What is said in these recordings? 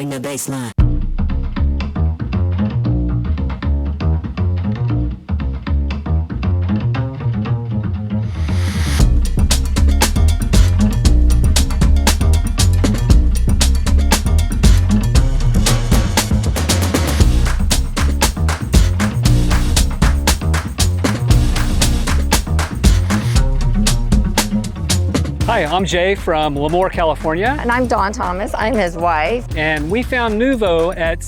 bring the baseline. Hi, I'm Jay from Lemoore, California. And I'm Dawn Thomas, I'm his wife. And we found Noovo at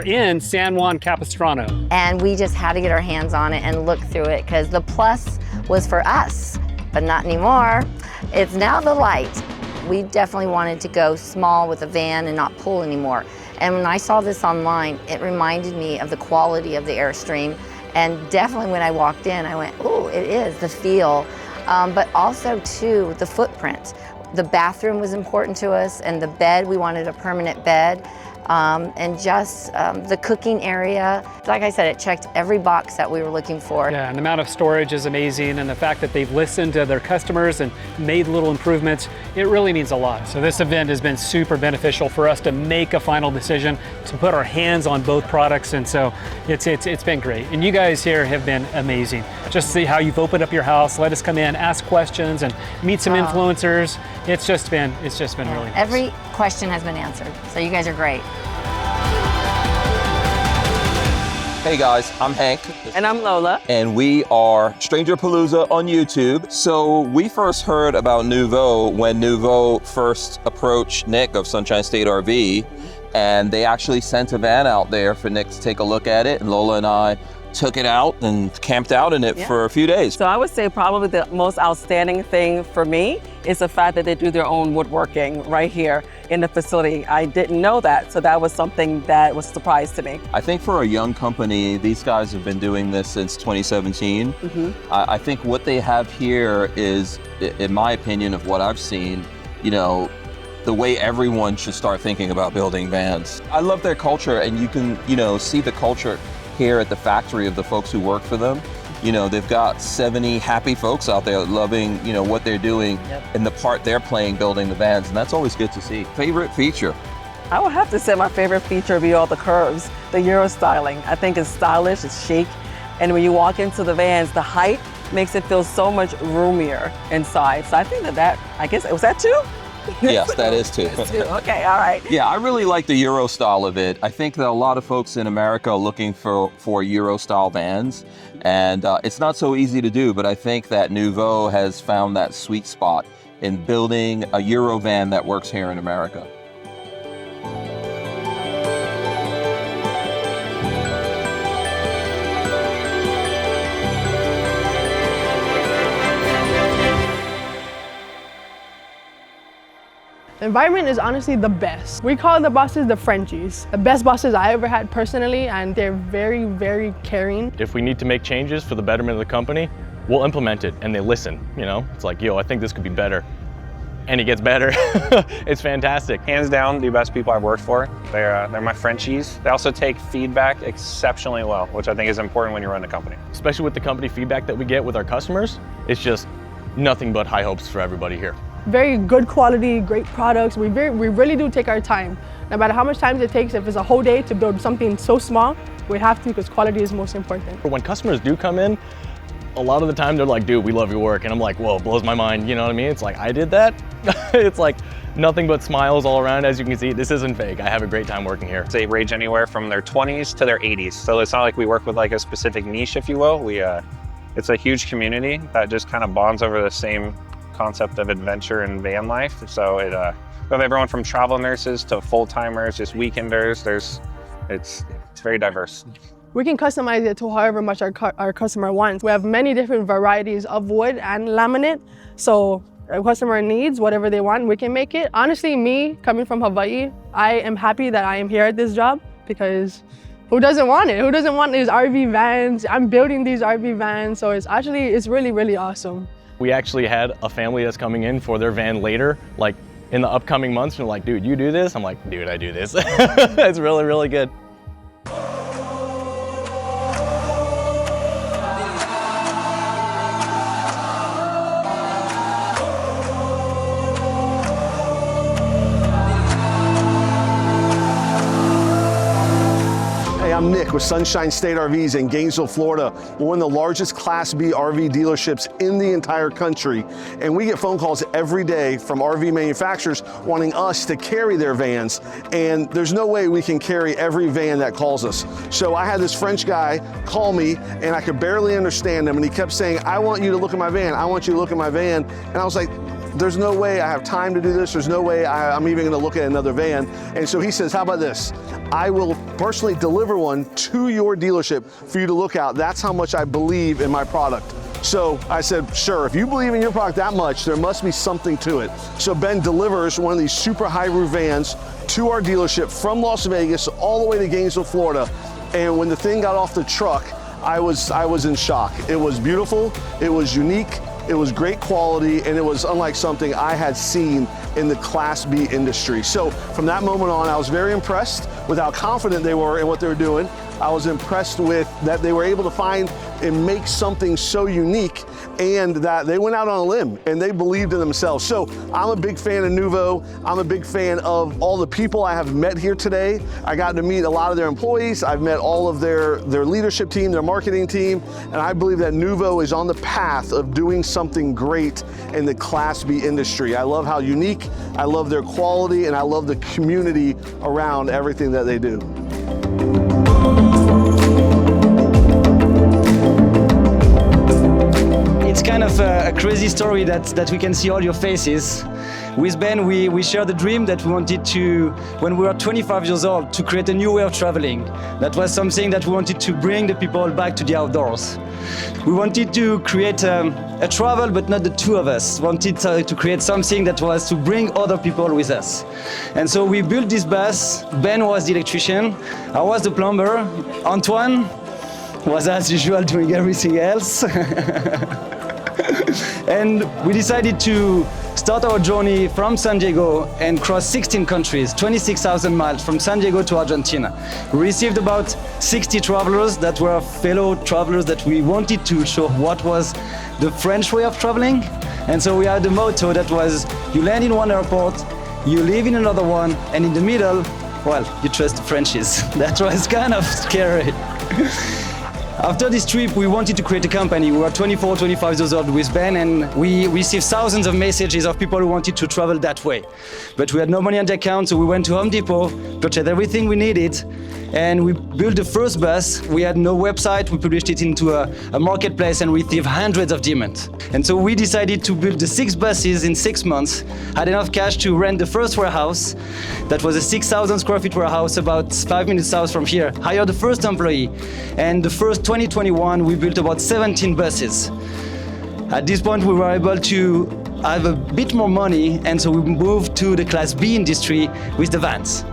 in San Juan Capistrano. And we just had to get our hands on it and look through it because the plus was for us, but not anymore. It's now the light. We definitely wanted to go small with a van and not pull anymore. And when I saw this online, it reminded me of the quality of the Airstream. And definitely when I walked in, I went, oh, it is, the feel. But also too, the footprint. The bathroom was important to us, and the bed, we wanted a permanent bed. And just the cooking area. Like I said, it checked every box that we were looking for. Yeah, and the amount of storage is amazing, and the fact that they've listened to their customers and made little improvements, it really means a lot. So this event has been super beneficial for us to make a final decision, to put our hands on both products, and so it's been great. And you guys here have been amazing. Just see how you've opened up your house, let us come in, ask questions, and meet some influencers. It's just been really nice. Every question has been answered, so you guys are great. Hey guys, I'm Hank. And I'm Lola. And we are Stranger Palooza on YouTube. So we first heard about Noovo when Noovo first approached Nick of Sunshine State RV, and they actually sent a van out there for Nick to take a look at it, and Lola and I took it out and camped out in it for a few days. So I would say probably the most outstanding thing for me is the fact that they do their own woodworking right here in the facility. I didn't know that, so that was something that was a surprise to me. I think for a young company, these guys have been doing this since 2017. I think what they have here is, in my opinion of what I've seen, you know, the way everyone should start thinking about building vans. I love their culture, and you can, you know, see the culture here at the factory of the folks who work for them. You know, they've got 70 happy folks out there loving, you know, what they're doing and the part they're playing building the vans, and that's always good to see. Favorite feature? I would have to say my favorite feature would be all the curves, the Euro styling. I think it's stylish, it's chic, and when you walk into the vans, the height makes it feel so much roomier inside. So I think that I guess, was that two? Yes, that is too. Okay, all right. Yeah, I really like the Euro style of it. I think that a lot of folks in America are looking for Euro style vans, and it's not so easy to do, but I think that Noovo has found that sweet spot in building a Euro van that works here in America. The environment is honestly the best. We call the bosses the Frenchies. The best bosses I ever had personally, and they're very, very caring. If we need to make changes for the betterment of the company, we'll implement it, and they listen, you know? It's like, yo, I think this could be better. And it gets better. It's fantastic. Hands down, the best people I've worked for. They're my Frenchies. They also take feedback exceptionally well, which I think is important when you run a company. Especially with the company feedback that we get with our customers, it's just nothing but high hopes for everybody here. Very good quality, great products. We really do take our time. No matter how much time it takes, if it's a whole day to build something so small, we have to, because quality is most important. When customers do come in, a lot of the time they're like, dude, we love your work. And I'm like, whoa, blows my mind, you know what I mean? It's like, I did that? It's like nothing but smiles all around. As you can see, this isn't fake. I have a great time working here. They range anywhere from their 20s to their 80s. So it's not like we work with like a specific niche, if you will. It's a huge community that just kind of bonds over the same concept of adventure and van life. So we have everyone from travel nurses to full-timers, just weekenders. It's very diverse. We can customize it to however much our customer wants. We have many different varieties of wood and laminate. So a customer needs whatever they want, we can make it. Honestly, me coming from Hawaii, I am happy that I am here at this job, because who doesn't want it? Who doesn't want these RV vans? I'm building these RV vans, so it's really, really awesome. We actually had a family that's coming in for their van later, like in the upcoming months. They're like, dude, you do this? I'm like, dude, I do this. It's really, really good. I'm Nick with Sunshine State RVs in Gainesville, Florida. We're one of the largest Class B RV dealerships in the entire country. And we get phone calls every day from RV manufacturers wanting us to carry their vans. And there's no way we can carry every van that calls us. So I had this French guy call me and I could barely understand him. And he kept saying, I want you to look at my van. I want you to look at my van. And I was like, there's no way I have time to do this. There's no way I'm even gonna look at another van. And so he says, how about this? I will personally deliver one to your dealership for you to look at. That's how much I believe in my product. So I said, sure, if you believe in your product that much, there must be something to it. So Ben delivers one of these super high roof vans to our dealership from Las Vegas all the way to Gainesville, Florida. And when the thing got off the truck, I was in shock. It was beautiful, it was unique, it was great quality, and it was unlike something I had seen in the Class B industry. So from that moment on, I was very impressed with how confident they were in what they were doing. I was impressed with that they were able to find and make something so unique, and that they went out on a limb and they believed in themselves. So I'm a big fan of Noovo. I'm a big fan of all the people I have met here today. I got to meet a lot of their employees. I've met all of their leadership team, their marketing team, and I believe that Noovo is on the path of doing something great in the Class B industry. I love how unique, I love their quality, and I love the community around everything that they do. It's kind of a crazy story that we can see all your faces. With Ben, we shared the dream that we wanted to, when we were 25 years old, to create a new way of traveling. That was something that we wanted to bring the people back to the outdoors. We wanted to create a travel, but not the two of us. We wanted to create something that was to bring other people with us. And so we built this bus. Ben was the electrician, I was the plumber, Antoine was as usual doing everything else. And we decided to start our journey from San Diego and cross 16 countries, 26,000 miles from San Diego to Argentina. We received about 60 travelers that were fellow travelers that we wanted to show what was the French way of traveling. And so we had a motto that was, you land in one airport, you live in another one, and in the middle, well, you trust the Frenchies. That was kind of scary. After this trip, we wanted to create a company. We were 24, 25 years old with Ben, and we received thousands of messages of people who wanted to travel that way. But we had no money on the account, so we went to Home Depot, purchased everything we needed, and we built the first bus. We had no website, we published it into a marketplace and received hundreds of demands. And so we decided to build the 6 buses in 6 months, had enough cash to rent the first warehouse. That was a 6,000 square feet warehouse about 5 minutes south from here. Hired the first employee, and the first 2021 we built about 17 buses. At this point we were able to have a bit more money, and so we moved to the Class B industry with the vans.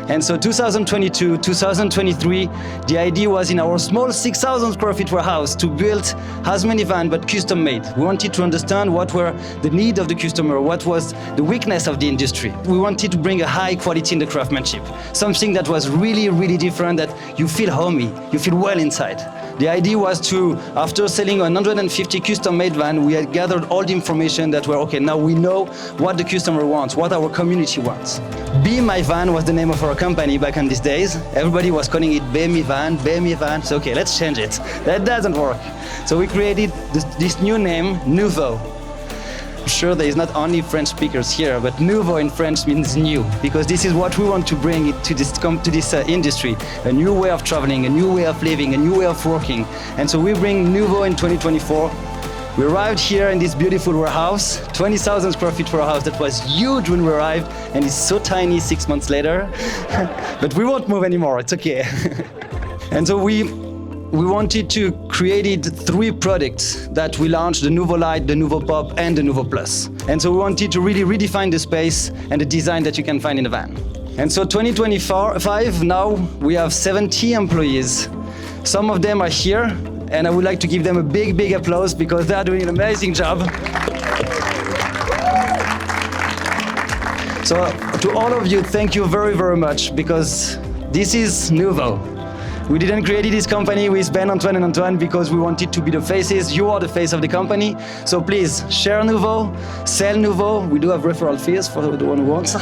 And so 2022, 2023, the idea was in our small 6,000 square feet warehouse to build as many vans but custom made. We wanted to understand what were the needs of the customer, what was the weakness of the industry. We wanted to bring a high quality in the craftsmanship, something that was really, really different, that you feel homey, you feel well inside. The idea was to, after selling 150 custom-made vans, we had gathered all the information that were, okay, now we know what the customer wants, what our community wants. Be My Van was the name of our company back in these days. Everybody was calling it Be Me Van, Be Me Van. So, okay, let's change it. That doesn't work. So we created this new name, Noovo. I'm sure there is not only French speakers here, but Nouveau in French means new, because this is what we want to bring to this industry, a new way of traveling, a new way of living, a new way of working. And so we bring Nouveau in 2024. We arrived here in this beautiful warehouse, 20,000 square feet warehouse that was huge when we arrived, and it's so tiny 6 months later. But we won't move anymore, it's okay. And so we wanted to create 3 products that we launched: the Nouveau Light, the Nouveau Pop, and the Nouveau Plus. And so we wanted to really redefine the space and the design that you can find in a van. And so 2025, now we have 70 employees. Some of them are here, and I would like to give them a big, big applause because they are doing an amazing job. So to all of you, thank you very, very much, because this is Nouveau. We didn't create this company with Ben, Antoine, and Antoine because we wanted to be the faces. You are the face of the company. So please, share Nouveau, sell Nouveau. We do have referral fees for the one who wants.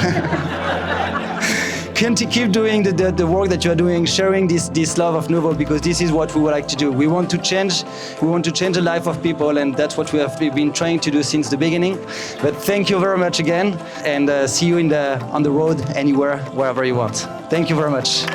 keep doing the work that you are doing, sharing this love of Noovo, because this is what we would like to do. We want to change the life of people, and that's what we have been trying to do since the beginning. But thank you very much again, and see you on the road anywhere, wherever you want. Thank you very much.